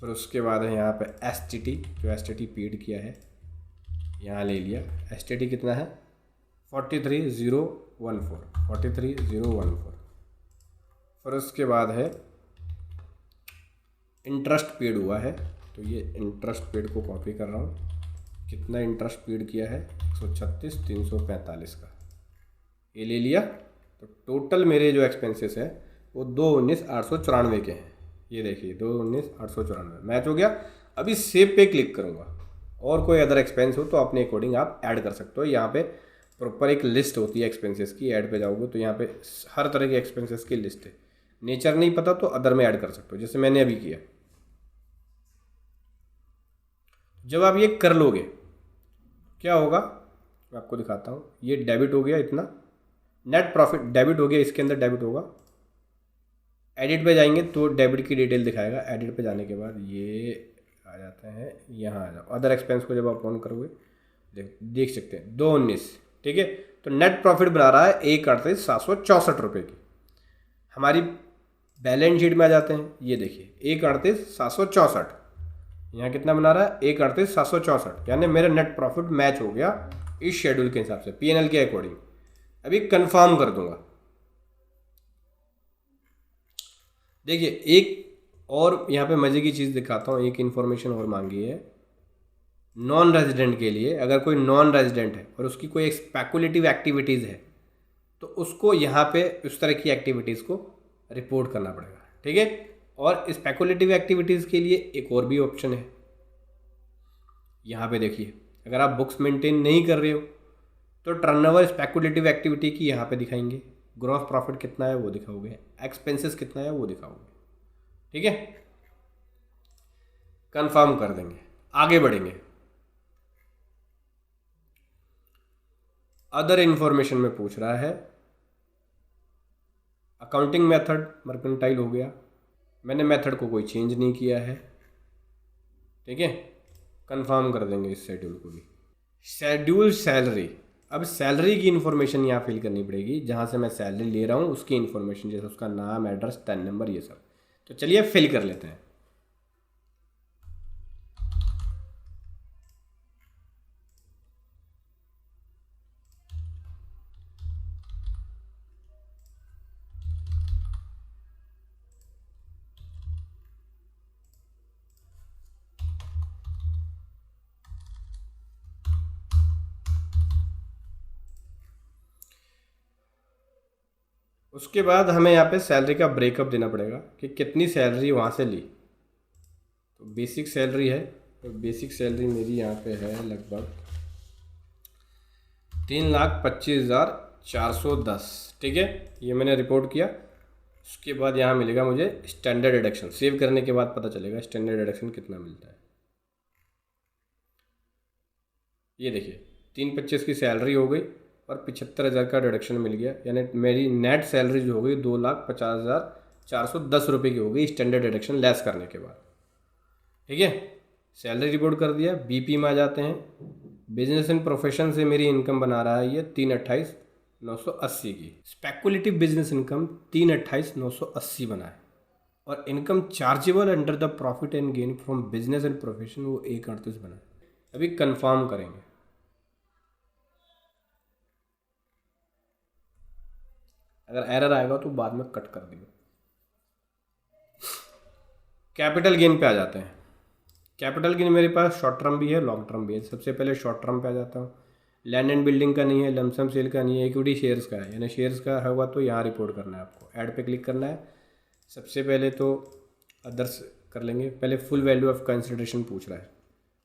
फिर उसके बाद है यहाँ पे STT, जो STT पेड किया है यहाँ ले लिया। STT कितना है 43014। फिर उसके बाद है इंटरेस्ट पेड हुआ है, तो ये इंटरेस्ट पेड को कॉपी कर रहा हूँ। कितना इंटरेस्ट पेड किया है 136,345 का, ये ले लिया। तो टोटल मेरे जो एक्सपेंसेस है वो 219,894 के हैं, ये देखिए 219,894 मैच हो गया। अभी सेव पे क्लिक करूँगा, और कोई अदर एक्सपेंस हो तो अपने अकॉर्डिंग आप ऐड कर सकते हो। यहाँ पे प्रॉपर एक लिस्ट होती है एक्सपेंसेस की, ऐड पे जाओगे तो यहाँ पे हर तरह के एक्सपेंसेस की लिस्ट है। नेचर नहीं पता तो अदर में ऐड कर सकते हो, जैसे मैंने अभी किया। जब आप ये कर लोगे क्या होगा मैं आपको दिखाता हूँ। ये डेबिट हो गया, इतना नेट प्रॉफिट डेबिट हो गया, इसके अंदर डेबिट होगा। एडिट पे जाएंगे तो डेबिट की डिटेल दिखाएगा। एडिट पे जाने के बाद ये आ जाते हैं, यहाँ आ जाओ। अदर एक्सपेंस को जब आप ऑन करोगे देख सकते हैं 219, ठीक है। तो नेट प्रॉफिट बना रहा है 1,38,764 रुपये की। हमारी बैलेंस शीट में आ जाते हैं, ये देखिए 1,38,764, यहाँ कितना बना रहा है 1,38,764, यानी मेरा नेट प्रॉफिट मैच हो गया इस शेड्यूल के हिसाब से, पीएनएल के अकॉर्डिंग। अभी कंफर्म कर दूंगा। देखिए एक और यहाँ पे मज़े की चीज़ दिखाता हूँ, एक इन्फॉर्मेशन और मांगी है नॉन रेजिडेंट के लिए। अगर कोई नॉन रेजिडेंट है और उसकी कोई स्पेकुलेटिव एक्टिविटीज़ है तो उसको यहाँ पे उस तरह की एक्टिविटीज़ को रिपोर्ट करना पड़ेगा, ठीक है। और स्पेकुलेटिव एक्टिविटीज़ के लिए एक और भी ऑप्शन है, यहाँ पे देखिए, अगर आप बुक्स मेंटेन नहीं कर रहे हो तो टर्नओवर स्पेकुलेटिव एक्टिविटी की यहाँ पे दिखाएंगे, ग्रॉस प्रॉफिट कितना है वो दिखाओगे, एक्सपेंसेस कितना है वो दिखाओगे, ठीक है। कंफर्म कर देंगे, आगे बढ़ेंगे। अदर इंफॉर्मेशन में पूछ रहा है अकाउंटिंग मेथड मर्केंटाइल हो गया, मैंने मेथड को कोई चेंज नहीं किया है, ठीक है। कंफर्म कर देंगे इस शेड्यूल को भी। शेड्यूल सैलरी, अब सैलरी की इन्फॉर्मेशन यहाँ फिल करनी पड़ेगी, जहाँ से मैं सैलरी ले रहा हूँ उसकी इन्फॉर्मेशन, जैसे उसका नाम, एड्रेस, टैन नंबर, ये सब। तो चलिए फिल कर लेते हैं। उसके बाद हमें यहाँ पे सैलरी का ब्रेकअप देना पड़ेगा कि कितनी सैलरी वहाँ से ली। तो बेसिक सैलरी है, तो बेसिक सैलरी मेरी यहाँ पे है लगभग 3,25,410, ठीक है। ये मैंने रिपोर्ट किया। उसके बाद यहाँ मिलेगा मुझे स्टैंडर्ड डिडक्शन, सेव करने के बाद पता चलेगा स्टैंडर्ड डिडक्शन कितना मिलता है। ये देखिए 3,25,000 की सैलरी हो गई और 75,000 का डिडक्शन मिल गया, यानी मेरी नेट सैलरी जो हो गई 2,50,410 रुपये की हो गई स्टैंडर्ड डिडक्शन लेस करने के बाद, ठीक है। सैलरी रिपोर्ट कर दिया। बीपी में आ जाते हैं। बिजनेस एंड प्रोफेशन से मेरी इनकम बना रहा है ये 3,28,980 की। स्पेकुलेटिव बिजनेस इनकम 3,28,980 बना है, और income chargeable under the profit and gain from business and profession वो 1,38 बना है। अभी कंफर्म करेंगे। अगर एरर आएगा तो बाद में कट कर देंगे। कैपिटल गेन पे आ जाते हैं। कैपिटल गेन मेरे पास शॉर्ट टर्म भी है, लॉन्ग टर्म भी है। सबसे पहले शॉर्ट टर्म पे आ जाता हूँ। लैंड एंड बिल्डिंग का नहीं है, लमसम सेल का नहीं है, इक्विटी शेयर्स का है, यानी शेयर्स का होगा तो यहाँ रिपोर्ट करना है आपको। ऐड पे क्लिक करना है। सबसे पहले तो अदर्स कर लेंगे। पहले फुल वैल्यू ऑफ कंसिडरेशन पूछ रहा है,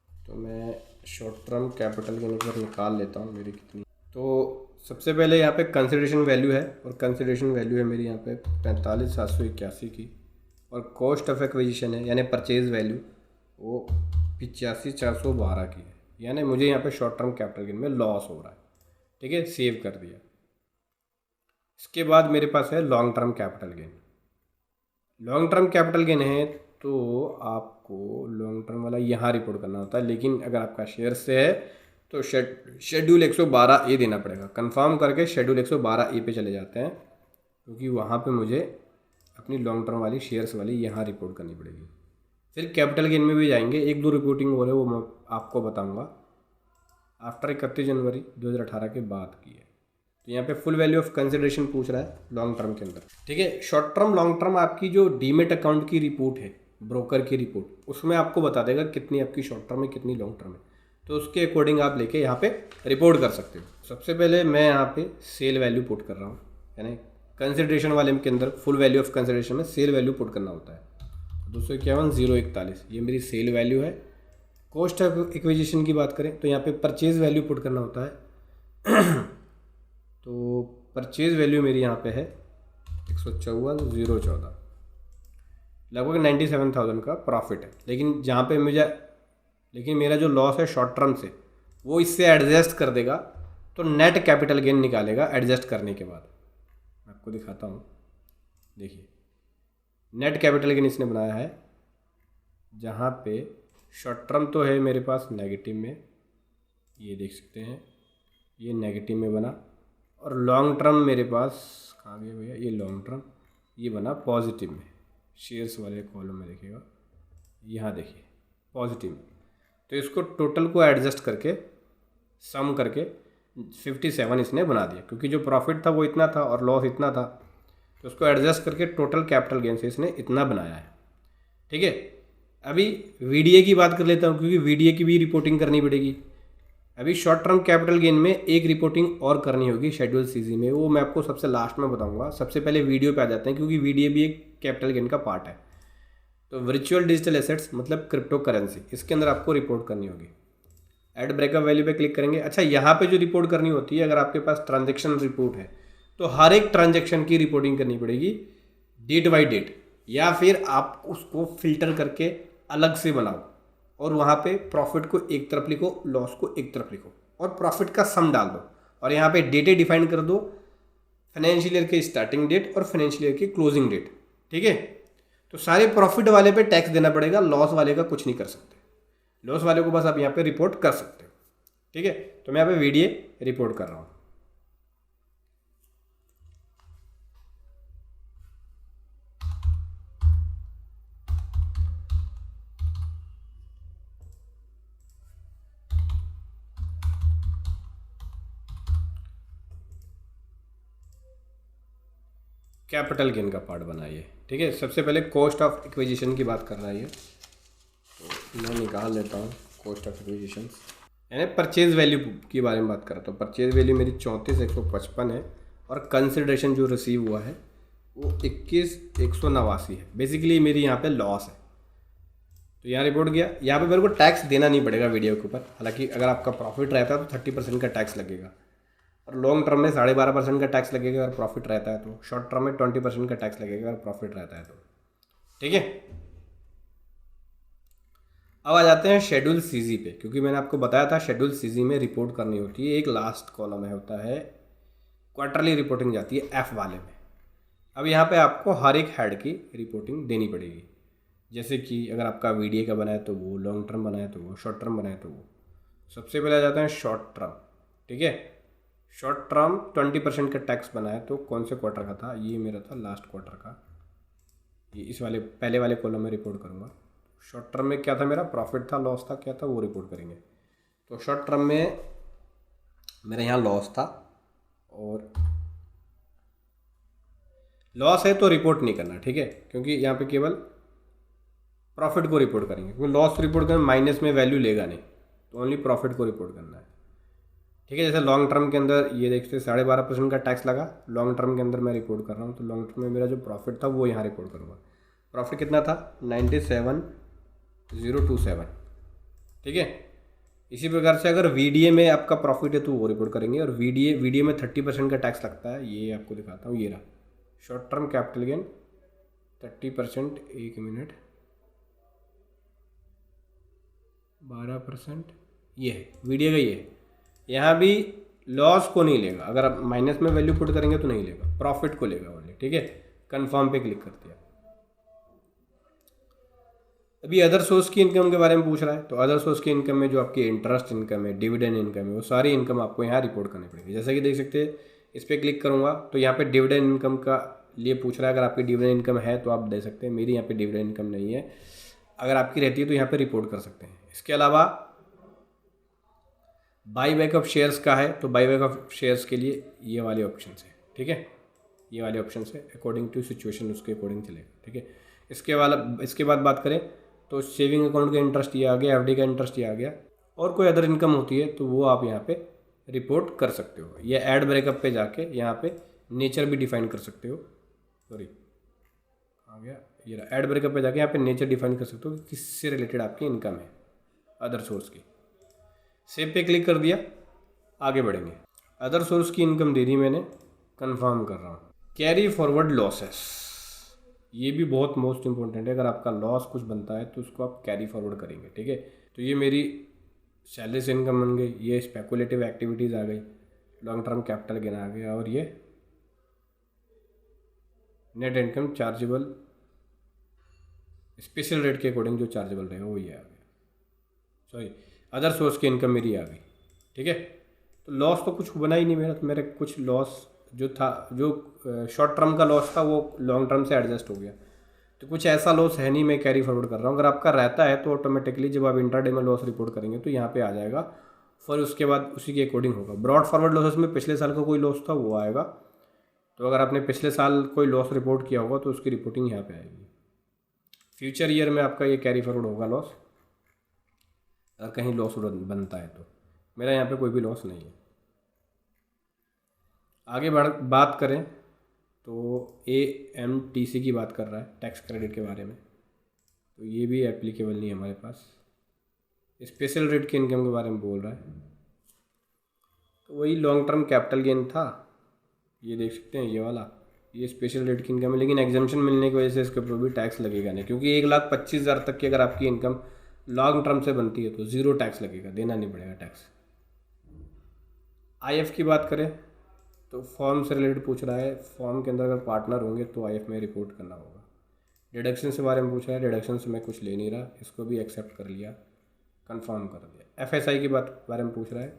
तो मैं शॉर्ट टर्म कैपिटल गेन पर निकाल लेता हूँ मेरी कितनी। तो सबसे पहले यहाँ पे कंसिडरेशन वैल्यू है, और कंसिडरेशन वैल्यू है मेरी यहाँ पे 45,781 की, और कॉस्ट ऑफ एक्विजिशन है यानी परचेज वैल्यू वो 85,412 की है, यानी मुझे यहाँ पे शॉर्ट टर्म कैपिटल गेन में लॉस हो रहा है, ठीक है। सेव कर दिया। इसके बाद मेरे पास है long term capital gain. Long term capital gain है तो आपको लॉन्ग टर्म वाला यहाँ रिपोर्ट करना होता है, लेकिन अगर आपका शेयर से है तो शेड्यूल 112A देना पड़ेगा। कंफर्म करके शेड्यूल 112A पे चले जाते हैं, क्योंकि वहाँ पे मुझे अपनी लॉन्ग टर्म वाली शेयर्स वाली यहाँ रिपोर्ट करनी पड़ेगी। फिर कैपिटल गेन में भी जाएंगे, एक दो रिपोर्टिंग हो रहे वो मैं आपको बताऊँगा आफ्टर 31 जनवरी 2018 के बाद की है। तो यहाँ पे फुल वैल्यू ऑफ कंसिडरेशन पूछ रहा है लॉन्ग टर्म के अंदर, ठीक है। शॉर्ट टर्म लॉन्ग टर्म आपकी जो डीमेट अकाउंट की रिपोर्ट है, ब्रोकर की रिपोर्ट, उसमें आपको बता देगा कितनी आपकी शॉर्ट टर्म है कितनी लॉन्ग टर्म है, तो उसके अकॉर्डिंग आप लेके यहाँ पे रिपोर्ट कर सकते हो। सबसे पहले मैं यहाँ पे सेल वैल्यू पुट कर रहा हूँ, यानी कंसिडरेशन वाले के अंदर फुल वैल्यू ऑफ कंसिडरेशन में सेल वैल्यू पुट करना होता है। 251,041, ये मेरी सेल वैल्यू है। कॉस्ट ऑफ एक्विजिशन की बात करें तो यहाँ पे परचेज वैल्यू पुट करना होता है। तो परचेज वैल्यू मेरी यहाँ पे है 154,014, लगभग 97,000 का प्रॉफिट है। लेकिन मेरा जो लॉस है शॉर्ट टर्म से वो इससे एडजस्ट कर देगा, तो नेट कैपिटल गेन निकालेगा एडजस्ट करने के बाद। मैं आपको दिखाता हूँ, देखिए नेट कैपिटल गेन इसने बनाया है, जहाँ पे शॉर्ट टर्म तो है मेरे पास नेगेटिव में, ये देख सकते हैं ये नेगेटिव में बना, और लॉन्ग टर्म मेरे पास कहाँ गया भैया, ये लॉन्ग टर्म ये बना पॉजिटिव में। शेयर्स वाले कॉलम में देखिएगा, यहाँ देखिए पॉजिटिव। तो इसको टोटल को एडजस्ट करके सम करके 57 इसने बना दिया, क्योंकि जो प्रॉफिट था वो इतना था और लॉस इतना था, तो उसको एडजस्ट करके टोटल कैपिटल गेन से इसने इतना बनाया है। ठीक है, अभी वीडीए की बात कर लेता हूँ, क्योंकि वीडीए की भी रिपोर्टिंग करनी पड़ेगी। अभी शॉर्ट टर्म कैपिटल गेन में एक रिपोर्टिंग और करनी होगी शेड्यूल सीजी में, वो मैं आपको सबसे लास्ट में बताऊंगा। सबसे पहले वीडियो पे आ जाते हैं, क्योंकि वीडीए भी एक कैपिटल गेन का पार्ट है। तो वर्चुअल डिजिटल एसेट्स मतलब क्रिप्टो करेंसी, इसके अंदर आपको रिपोर्ट करनी होगी। ऐड ब्रेकअप वैल्यू पे क्लिक करेंगे। अच्छा, यहाँ पे जो रिपोर्ट करनी होती है, अगर आपके पास ट्रांजेक्शन रिपोर्ट है तो हर एक ट्रांजेक्शन की रिपोर्टिंग करनी पड़ेगी डेट बाई डेट, या फिर आप उसको फिल्टर करके अलग से बनाओ और वहाँ पे प्रॉफिट को एक तरफ लिखो, लॉस को एक तरफ लिखो और प्रॉफिट का सम डाल दो, और यहाँ पे डेटे डिफाइन कर दो, फाइनेंशियल ईयर की स्टार्टिंग डेट और फाइनेंशियल ईयर की क्लोजिंग डेट। ठीक है, तो सारे प्रॉफिट वाले पे टैक्स देना पड़ेगा, लॉस वाले का कुछ नहीं कर सकते। लॉस वाले को बस आप यहाँ पे रिपोर्ट कर सकते हो। ठीक है, तो मैं यहाँ पे वीडीए रिपोर्ट कर रहा हूँ। कैपिटल गेन का पार्ट बनाइए। ठीक है, सबसे पहले कॉस्ट ऑफ एक्विजिशन की बात कर रहा है ये, तो मैं निकाल लेता हूँ कॉस्ट ऑफ एक्विजिशन, यानी परचेज वैल्यू की बारे में बात कर रहा हूँ। परचेज वैल्यू मेरी 34,155 है और कंसिडरेशन जो रिसीव हुआ है वो 21,189 है। बेसिकली मेरी यहाँ पे लॉस है, तो यहाँ रिपोर्ट किया। यहाँ पे मेरे को टैक्स देना नहीं पड़ेगा वीडियो के ऊपर, हालांकि अगर आपका प्रॉफिट रहता है तो 30% का टैक्स लगेगा, और लॉन्ग टर्म में 12.5% का टैक्स लगेगा अगर प्रॉफिट रहता है तो, शॉर्ट टर्म में 20% का टैक्स लगेगा अगर प्रॉफिट रहता है तो। ठीक है, अब आ जाते हैं शेड्यूल सीजी पे, क्योंकि मैंने आपको बताया था शेड्यूल सीजी में रिपोर्ट करनी होती है। एक लास्ट कॉलम है होता है, क्वार्टरली रिपोर्टिंग जाती है एफ वाले में। अब यहाँ पे आपको हर एक हेड की रिपोर्टिंग देनी पड़ेगी, जैसे कि अगर आपका वीडीए का बना है तो वो, लॉन्ग टर्म बना है तो वो, शॉर्ट टर्म बना है तो वो। सबसे पहले आ जाता है शॉर्ट टर्म। ठीक है, शॉर्ट टर्म 20% का टैक्स बना है, तो कौन से क्वार्टर का था, ये मेरा था लास्ट क्वार्टर का, ये इस वाले पहले वाले कॉलम में रिपोर्ट करूँगा। शॉर्ट टर्म में क्या था, मेरा प्रॉफिट था, लॉस था, क्या था वो रिपोर्ट करेंगे। तो शॉर्ट टर्म में मेरा यहाँ लॉस था, और लॉस है तो रिपोर्ट नहीं करना। ठीक है, क्योंकि यहाँ पे केवल प्रॉफिट को रिपोर्ट करेंगे, क्योंकि लॉस रिपोर्ट करें माइनस में वैल्यू लेगा नहीं, तो ओनली प्रॉफिट को रिपोर्ट करना है। ठीक है, जैसे लॉन्ग टर्म के अंदर ये देखते 12.5% का टैक्स लगा, लॉन्ग टर्म के अंदर मैं रिपोर्ट कर रहा हूँ, तो लॉन्ग टर्म में मेरा जो प्रॉफिट था वो यहाँ रिपोर्ट करूँगा। प्रॉफिट कितना था, 97,027। ठीक है, इसी प्रकार से अगर वीडीए में आपका प्रॉफिट है तो वो रिपोर्ट करेंगे, और वीडीए में 30% का टैक्स लगता है, ये आपको दिखाता हूँ, ये रहा short term capital gain 30%, 1 minute, 12%, ये है वीडियो का, ये है। यहाँ भी लॉस को नहीं लेगा, अगर आप माइनस में वैल्यू पुट करेंगे तो नहीं लेगा, प्रॉफिट को लेगा ओनली। ठीक है, कंफर्म पे क्लिक कर दिया। अभी अदर सोर्स की इनकम के बारे में पूछ रहा है, तो अदर सोर्स की इनकम में जो आपकी इंटरेस्ट इनकम है, डिविडेंड इनकम है, वो सारी इनकम आपको यहाँ रिपोर्ट करनी पड़ेगी। जैसा कि देख सकते हैं, इस पर क्लिक करूँगा तो यहाँ पे डिविडेंड इनकम का लिए पूछ रहा है। अगर आपकी डिविडेंड इनकम है तो आप दे सकते हैं, मेरी यहाँ पे डिविडेंड इनकम नहीं है। अगर आपकी रहती है तो यहाँ पे रिपोर्ट कर सकते हैं। इसके अलावा बाई बैक ऑफ शेयर्स का है, तो बाई बैक ऑफ शेयर्स के लिए ये वाले ऑप्शन है। ठीक है, ये वाले ऑप्शन है, अकॉर्डिंग टू सिचुएशन उसके अकॉर्डिंग चलेगा। ठीक है, इसके बाद बात करें तो सेविंग अकाउंट का इंटरेस्ट ये आ गया, एफडी का इंटरेस्ट ये आ गया, और कोई अदर इनकम होती है तो वो आप यहाँ पे रिपोर्ट कर सकते हो। ये ऐड ब्रेकअप पे जाके यहाँ पे नेचर भी डिफाइन कर सकते हो। सॉरी, आ गया ये रहा, ऐड ब्रेकअप पे जाके यहाँ पे नेचर डिफाइन कर सकते हो कि किससे रिलेटेड आपकी इनकम है, अदर सोर्स की। सेव पे क्लिक कर दिया, आगे बढ़ेंगे। अदर सोर्स की इनकम दे दी मैंने, कंफर्म कर रहा हूँ। कैरी फॉरवर्ड लॉसेस, ये भी बहुत मोस्ट इंपॉर्टेंट है। अगर आपका लॉस कुछ बनता है तो उसको आप कैरी फॉरवर्ड करेंगे। ठीक है, तो ये मेरी सैलरी से इनकम बन गई, ये स्पेकुलेटिव एक्टिविटीज़ आ गई, लॉन्ग टर्म कैपिटल गेन आ गया, और ये net income chargeable special rate के अकॉर्डिंग जो चार्जेबल रहेगा वो ये आ गया। सॉरी, अदर सोर्स की इनकम मेरी आ गई। ठीक है, तो लॉस तो कुछ बना ही नहीं मेरा, तो मेरे कुछ लॉस जो था, जो शॉर्ट टर्म का लॉस था वो लॉन्ग टर्म से एडजस्ट हो गया। तो कुछ ऐसा लॉस है नहीं, मैं कैरी फॉरवर्ड कर रहा हूँ। अगर आपका रहता है तो ऑटोमेटिकली जब आप इंट्राडे में लॉस रिपोर्ट करेंगे तो यहाँ पे आ जाएगा, फिर उसके बाद उसी के अकॉर्डिंग होगा। ब्रॉड फॉरवर्ड लॉसेस में पिछले साल का कोई लॉस था वो आएगा, तो अगर आपने पिछले साल कोई लॉस रिपोर्ट किया होगा तो उसकी रिपोर्टिंग यहाँ पे आएगी। फ्यूचर ईयर में आपका ये कैरी फॉरवर्ड होगा लॉस, अगर कहीं लॉस बनता है तो। मेरा यहाँ पे कोई भी लॉस नहीं है। आगे बात करें तो AMTC की बात कर रहा है, टैक्स क्रेडिट के बारे में, तो ये भी एप्लीकेबल नहीं है हमारे पास। स्पेशल रेट की इनकम के बारे में बोल रहा है, तो वही लॉन्ग टर्म कैपिटल गेन था, ये देख सकते हैं ये वाला, ये स्पेशल रेट की इनकम है, लेकिन एग्जाम्पशन मिलने की वजह से इसके ऊपर भी टैक्स लगेगा नहीं, क्योंकि 1,25,000 तक की अगर आपकी इनकम लॉन्ग टर्म से बनती है तो ज़ीरो टैक्स लगेगा, देना नहीं पड़ेगा टैक्स। IF की बात करें तो फॉर्म से रिलेटेड पूछ रहा है, फॉर्म के अंदर अगर पार्टनर होंगे तो IF में रिपोर्ट करना होगा। डिडक्शन के बारे में पूछ रहा है, डिडक्शन से मैं कुछ ले नहीं रहा, इसको भी एक्सेप्ट कर लिया, कंफर्म कर दिया। FSI की बारे में पूछ रहा है,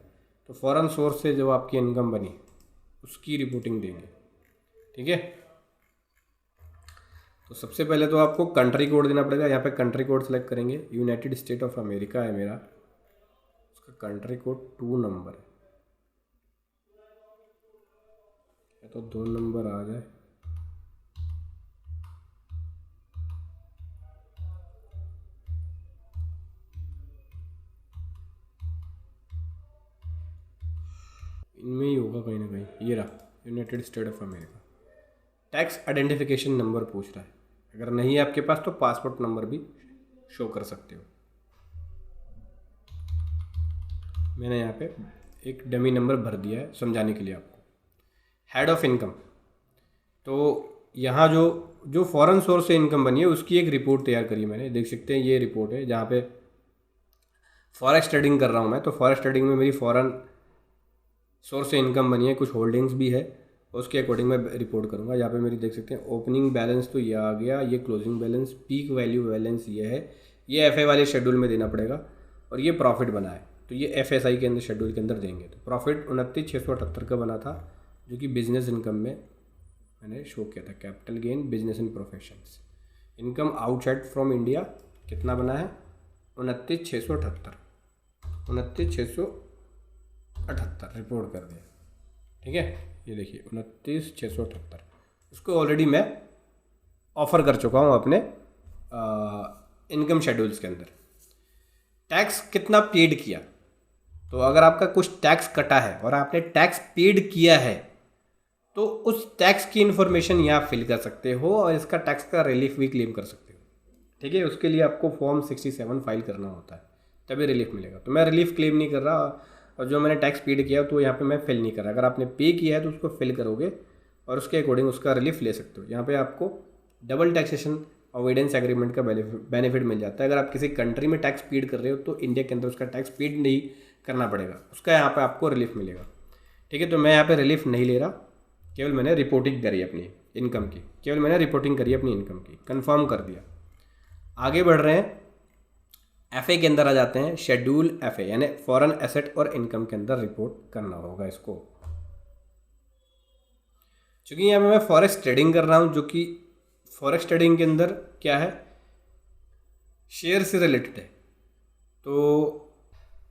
तो फॉरेन सोर्स से जो आपकी इनकम बनी उसकी रिपोर्टिंग देंगे, ठीक है। तो सबसे पहले तो आपको कंट्री कोड देना पड़ेगा, यहाँ पे कंट्री कोड सेलेक्ट करेंगे, यूनाइटेड स्टेट ऑफ अमेरिका है मेरा, उसका कंट्री कोड 2 नंबर है, तो 2 नंबर आ जाए। इनमें ही होगा कहीं ना कहीं, ये रहा United state of America. Tax identification number पूछ रहा है, अगर नहीं है आपके पास तो पासपोर्ट नंबर भी शो कर सकते हो। मैंने यहाँ पे एक डमी नंबर भर दिया है समझाने के लिए आपको। हेड ऑफ इनकम, तो यहाँ जो फॉरेन सोर्स से इनकम बनी है उसकी एक रिपोर्ट तैयार करी मैंने, देख सकते हैं ये रिपोर्ट है, जहाँ पे फॉरेक्स ट्रेडिंग कर रहा हूँ मैं, तो फॉरेक्स ट्रेडिंग में मेरी फॉरेन सोर्स से इनकम बनी है, कुछ होल्डिंग्स भी है, उसके अकॉर्डिंग मैं रिपोर्ट करूँगा। यहाँ पे मेरी देख सकते हैं ओपनिंग बैलेंस तो ये आ गया, ये closing balance, peak value balance ये है, ये FI वाले शेड्यूल में देना पड़ेगा, और ये प्रॉफिट बना है तो ये FSI के अंदर शेड्यूल के अंदर देंगे। तो प्रॉफिट 29,678 का बना था, जो कि बिजनेस इनकम में मैंने शो किया था, capital gain business in professions. Income outside from India कितना बना है, 29,678, 29,678 रिपोर्ट कर दिया, ठीक है। ये देखिए 29,678, उसको ऑलरेडी मैं ऑफ़र कर चुका हूँ अपने इनकम शेड्यूल्स के अंदर। टैक्स कितना पेड किया, तो अगर आपका कुछ टैक्स कटा है और आपने टैक्स पेड किया है तो उस टैक्स की इन्फॉर्मेशन यहाँ फिल कर सकते हो और इसका टैक्स का रिलीफ भी क्लेम कर सकते हो, ठीक है। उसके लिए आपको फॉर्म 67 फाइल करना होता है, तभी रिलीफ मिलेगा। तो मैं रिलीफ क्लेम नहीं कर रहा, और जो मैंने टैक्स पेड किया तो यहाँ पे मैं फिल नहीं कर रहा। अगर आपने पे किया है तो उसको फिल करोगे और उसके अकॉर्डिंग उसका रिलीफ ले सकते हो। यहाँ पे आपको डबल टैक्सेशन अवॉइडेंस एग्रीमेंट का बेनिफिट मिल जाता है। अगर आप किसी कंट्री में टैक्स पेड कर रहे हो तो इंडिया के अंदर उसका टैक्स पेड नहीं करना पड़ेगा, उसका यहाँ पे आपको रिलीफ मिलेगा, ठीक है। तो मैं यहाँ पे रिलीफ नहीं ले रहा, केवल मैंने रिपोर्टिंग करी अपनी इनकम की, केवल मैंने रिपोर्टिंग करी अपनी इनकम की, कंफर्म कर दिया। आगे बढ़ रहे हैं, FA के अंदर आ जाते हैं। शेड्यूल FA यानी फॉरेन एसेट और इनकम के अंदर रिपोर्ट करना होगा इसको। चूँकि यहाँ पे मैं फॉरेक्स ट्रेडिंग कर रहा हूँ, जो कि फॉरेक्स ट्रेडिंग के अंदर क्या है, शेयर से रिलेटेड है, तो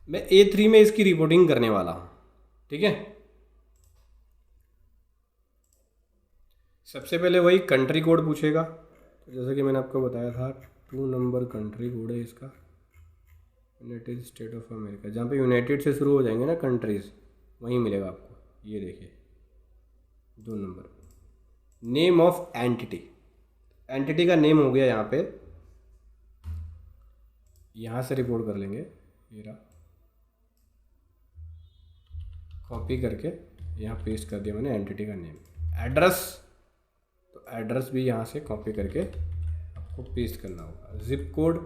मैं A3 में इसकी रिपोर्टिंग करने वाला हूँ, ठीक है। सबसे पहले वही कंट्री कोड पूछेगा, तो जैसा कि मैंने आपको बताया था 2 नंबर कंट्री कोड है इसका, यूनाइटेड स्टेट ऑफ अमेरिका। जहाँ पे यूनाइटेड से शुरू हो जाएंगे ना कंट्रीज़, वहीं मिलेगा आपको। ये देखिए 2 number. Name of entity, entity का नेम हो गया यहाँ पे, यहाँ से रिपोर्ट कर लेंगे, ये रहा, कॉपी करके यहाँ पेस्ट कर दिया मैंने एंटिटी का नेम। एड्रेस, तो एड्रेस भी यहाँ से कॉपी करके आपको पेस्ट करना होगा। जिप कोड,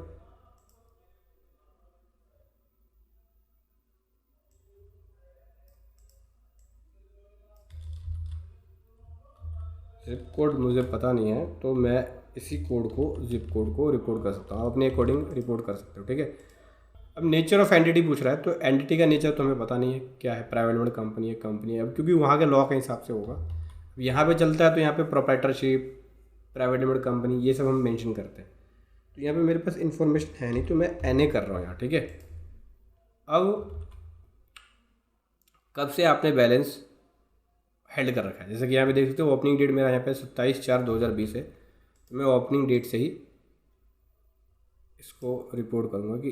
जिप कोड मुझे पता नहीं है, तो मैं इसी कोड को, जिप कोड को रिपोर्ट कर सकता हूँ, अपने अकॉर्डिंग रिपोर्ट कर सकते हो, ठीक है। अब नेचर ऑफ एंटिटी पूछ रहा है, तो एंटिटी का नेचर तो हमें पता नहीं है क्या है, प्राइवेट लिमिटेड कंपनी है, कंपनी है, अब क्योंकि वहाँ के लॉ के हिसाब से होगा। अब यहाँ पे चलता है तो यहाँ पे प्रोप्राइटरशिप, प्राइवेट लिमिटेड कंपनी, ये सब हम मेंशन करते हैं। तो यहाँ पे मेरे पास इन्फॉर्मेशन है नहीं, तो मैं NA कर रहा हूँ यहाँ, ठीक है। अब कब से आपने बैलेंस हेल्ड कर रखा है, जैसे कि यहाँ पे देख सकते हो ओपनिंग डेट मेरा यहाँ पे 27/4/2020 है। तो मैं ओपनिंग डेट से ही इसको रिपोर्ट करूँगा कि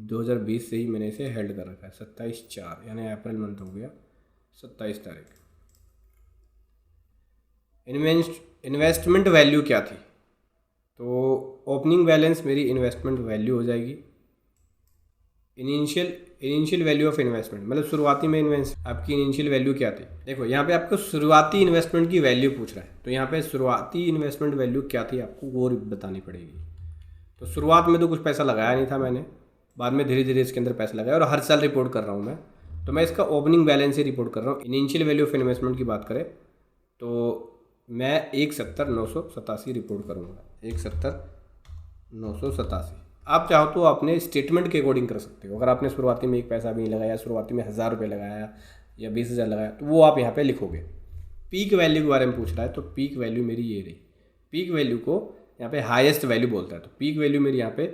2020 से ही मैंने इसे हेल्ड कर रखा है। 27/4 यानी अप्रैल मंथ हो गया, 27 तारीख। इन्वेस्टमेंट वैल्यू क्या थी, तो ओपनिंग बैलेंस मेरी इन्वेस्टमेंट वैल्यू हो जाएगी। इनिशियल वैल्यू ऑफ इन्वेस्टमेंट मतलब शुरुआती में आपकी इनिशियल वैल्यू क्या थी। देखो यहाँ पे आपको शुरुआती इन्वेस्टमेंट की वैल्यू पूछ रहा है, तो यहाँ पे शुरुआती इन्वेस्टमेंट वैल्यू क्या थी आपको वो बतानी पड़ेगी। तो शुरुआत में तो कुछ पैसा लगाया नहीं था मैंने, बाद में धीरे धीरे इसके अंदर पैसा लगाया और हर साल रिपोर्ट कर रहा हूँ मैं। तो मैं इसका ओपनिंग बैलेंस ही रिपोर्ट कर रहा हूँ। इनिशियल वैल्यू ऑफ इन्वेस्टमेंट की बात करें तो मैं 170,987 रिपोर्ट करूँगा, 170,987। आप चाहो तो अपने स्टेटमेंट के अकॉर्डिंग कर सकते हो। अगर आपने शुरुआती में एक पैसा भी नहीं लगाया, शुरुआती में 1000 रुपये लगाया या 20,000 लगाया, तो वो आप यहाँ पे लिखोगे। पीक वैल्यू के बारे में पूछ रहा है, तो पीक वैल्यू मेरी ये रही। पीक वैल्यू को यहाँ पे हाईएस्ट वैल्यू बोलता है, तो पीक वैल्यू मेरी यहाँ पे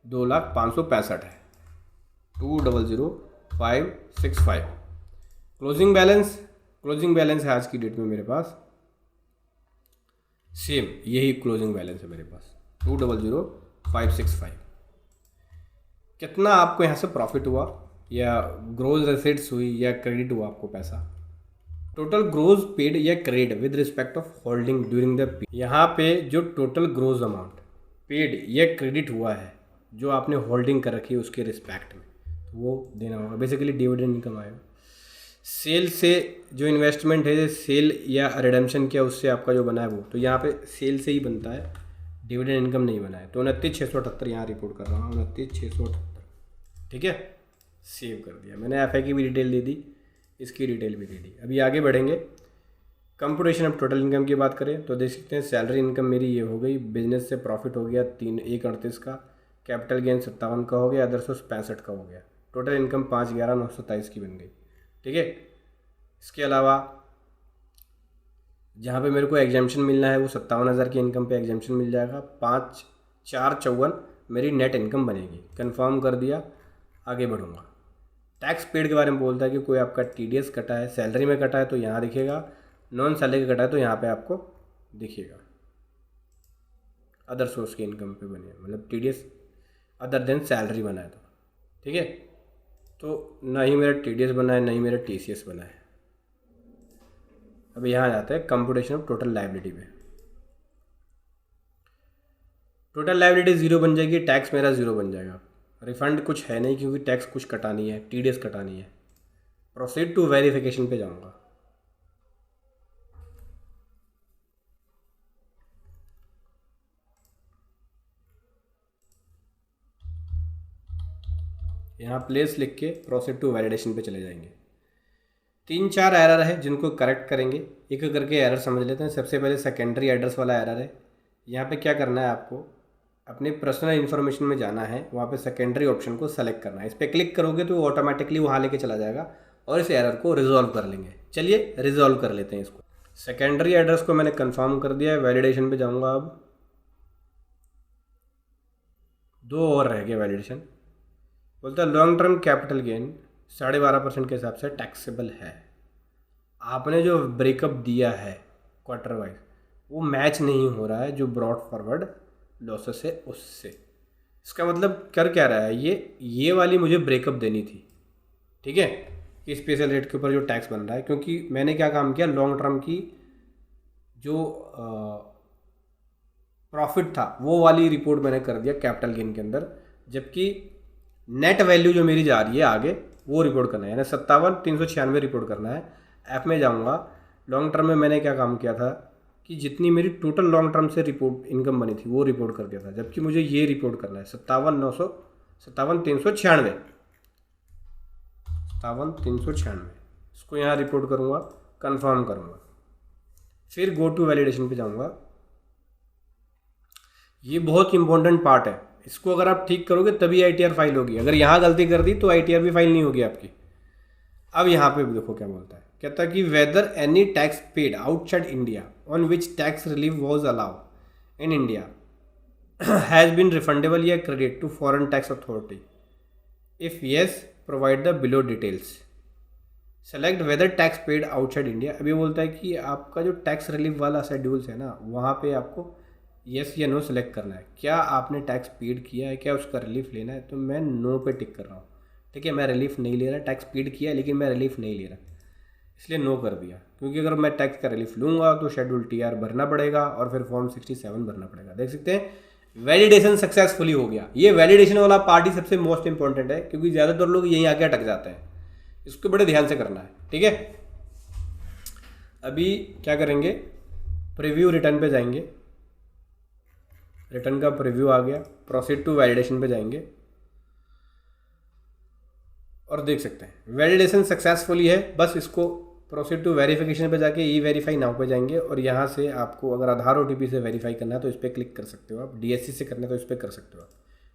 2,05,65 है, 2,00,565। क्लोजिंग बैलेंस है आज की डेट में मेरे पास सेम यही क्लोजिंग बैलेंस है मेरे पास 2,00,565। कितना आपको यहाँ से प्रॉफिट हुआ या ग्रोज एसेट्स हुई या क्रेडिट हुआ आपको पैसा। टोटल ग्रोज पेड या credit with respect of holding during the period. यहाँ पे जो टोटल ग्रोज अमाउंट पेड या क्रेडिट हुआ है जो आपने होल्डिंग कर रखी है उसके रिस्पेक्ट में, तो वो देना होगा। बेसिकली डिविडेंड इनकम आएगा। सेल से जो इन्वेस्टमेंट है, सेल या रिडेम्पशन किया उससे आपका जो बना है वो, तो यहाँ पे सेल से ही बनता है, डिविडेंड इनकम नहीं बना है। तो 29,678 यहाँ रिपोर्ट कर रहा हूँ, 29,678। ठीक है, सेव कर दिया मैंने। FI की भी डिटेल दे दी, इसकी डिटेल भी दे दी। अभी आगे बढ़ेंगे। कंप्यूटेशन ऑफ टोटल इनकम की बात करें तो देख सकते हैं सैलरी इनकम मेरी ये हो गई। बिजनेस से प्रॉफिट हो गया 138 का, कैपिटल गेन 57 का हो गया, अदर्स 65 का हो गया। टोटल इनकम 5,11,927 की बन गई। ठीक है, इसके अलावा जहाँ पे मेरे को एग्जाम्पशन मिलना है वो 57,000 की इनकम पे एग्जाम्पशन मिल जाएगा। 5,454 मेरी नेट इनकम बनेगी। कंफर्म कर दिया, आगे बढ़ूँगा। टैक्स पेड के बारे में बोलता है कि कोई आपका TDS कटा है, सैलरी में कटा है तो यहाँ दिखेगा, नॉन सैलरी का कटा है तो यहाँ पे आपको दिखेगा। अदर सोर्स की इनकम पे बने मतलब TDS अदर देन सैलरी बना है तो ठीक है। तो ना ही मेरा TDS बना है, ना ही मेरा TCS बना है। अब यहाँ जाते हैं कंप्यूटेशन ऑफ टोटल लायबिलिटी पे। टोटल लायबिलिटी 0 बन जाएगी, टैक्स मेरा 0 बन जाएगा। रिफंड कुछ है नहीं क्योंकि टैक्स कुछ कटानी है, TDS कटानी है। प्रोसीड टू वेरिफिकेशन पे जाऊँगा। यहाँ प्लेस लिख के प्रोसीड टू वैलिडेशन पे चले जाएंगे। 3-4 एरर है जिनको करेक्ट करेंगे, एक एक करके एरर समझ लेते हैं। सबसे पहले सेकेंडरी एड्रेस वाला एरर है। यहाँ पे क्या करना है, आपको अपने पर्सनल इन्फॉर्मेशन में जाना है, वहाँ पे सेकेंडरी ऑप्शन को सेलेक्ट करना है। इस पर क्लिक करोगे तो ऑटोमेटिकली वहाँ लेके चला जाएगा और इस एरर को रिजॉल्व कर लेंगे। चलिए रिजॉल्व कर लेते हैं इसको। सेकेंडरी एड्रेस को मैंने कंफर्म कर दिया है, वैलिडेशन पे जाऊँगा। अब 2 और रह गए वैलिडेशन। बोलता है लॉन्ग टर्म कैपिटल गेन 12.5% के हिसाब से टैक्सेबल है। आपने जो ब्रेकअप दिया है क्वार्टर वाइज वो मैच नहीं हो रहा है जो ब्रॉड फॉरवर्ड लॉसेस है उससे। इसका मतलब कर क्या रहा है, ये वाली मुझे ब्रेकअप देनी थी। ठीक है, कि स्पेशल रेट के ऊपर जो टैक्स बन रहा है, क्योंकि मैंने क्या काम किया, लॉन्ग टर्म की जो प्रॉफिट था वो वाली रिपोर्ट मैंने कर दिया कैपिटल गेन के अंदर, जबकि नेट वैल्यू जो मेरी जा रही है आगे वो रिपोर्ट करना है, यानी 57,396 रिपोर्ट करना है। ऐप में जाऊँगा। लॉन्ग टर्म में मैंने क्या काम किया था कि जितनी मेरी टोटल लॉन्ग टर्म से रिपोर्ट इनकम बनी थी वो रिपोर्ट कर दिया था, जबकि मुझे ये रिपोर्ट करना है 57,396। इसको यहाँ रिपोर्ट करूँगा, कंफर्म करूँगा, फिर गो टू वैलिडेशन पे जाऊँगा। ये बहुत इंपॉर्टेंट पार्ट है, इसको अगर आप ठीक करोगे तभी ITR फाइल होगी। अगर यहाँ गलती कर दी तो ITR भी फाइल नहीं होगी आपकी। अब यहाँ पे देखो क्या बोलता है, कहता है कि whether any tax paid outside India on which tax relief was allow in India has been refundable या credit to foreign tax authority? If yes provide the below details. Select whether tax paid outside India. अभी बोलता है कि आपका जो tax relief वाला schedules है ना, वहाँ पे आपको येस या नो सेलेक्ट करना है। क्या आपने टैक्स पेड किया है, क्या उसका रिलीफ लेना है? तो मैं नो पे टिक कर रहा हूँ। ठीक है, मैं रिलीफ नहीं ले रहा, टैक्स पेड किया है लेकिन मैं रिलीफ नहीं ले रहा, इसलिए नो कर दिया। क्योंकि अगर मैं टैक्स का रिलीफ लूँगा तो शेड्यूल TR भरना पड़ेगा और फिर फॉर्म 67 भरना पड़ेगा। देख सकते हैं वैलिडेशन सक्सेसफुली हो गया। ये वैलिडेशन वाला पार्ट ही सबसे मोस्ट इंपॉर्टेंट है, क्योंकि ज़्यादातर लोग यहीं आके अटक जाते हैं। इसको बड़े ध्यान से करना है, ठीक है। अभी क्या करेंगे, प्रीव्यू रिटर्न पे जाएंगे, रिटर्न का प्रीव्यू आ गया, प्रोसीड टू वैलिडेशन पे जाएंगे और देख सकते हैं वैलिडेशन सक्सेसफुली है। बस इसको प्रोसीड टू वेरिफिकेशन पे जाके E-वेरीफाई नाउ पे जाएंगे और यहाँ से आपको अगर आधार OTP से वेरीफाई करना है तो इस पर क्लिक कर सकते हो आप, DSC से करना है तो इस पर कर सकते हो आप,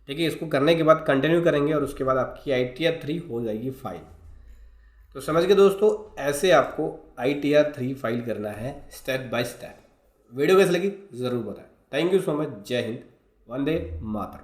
ठीक है। इसको करने के बाद कंटिन्यू करेंगे और उसके बाद आपकी ITR 3 हो जाएगी फाइल। तो समझ गए दोस्तों, ऐसे आपको ITR 3 फाइल करना है स्टेप बाय स्टेप। वीडियो कैसी लगी ज़रूर बताएं। Thank you so much. जय हिंद, वंदे मातरम।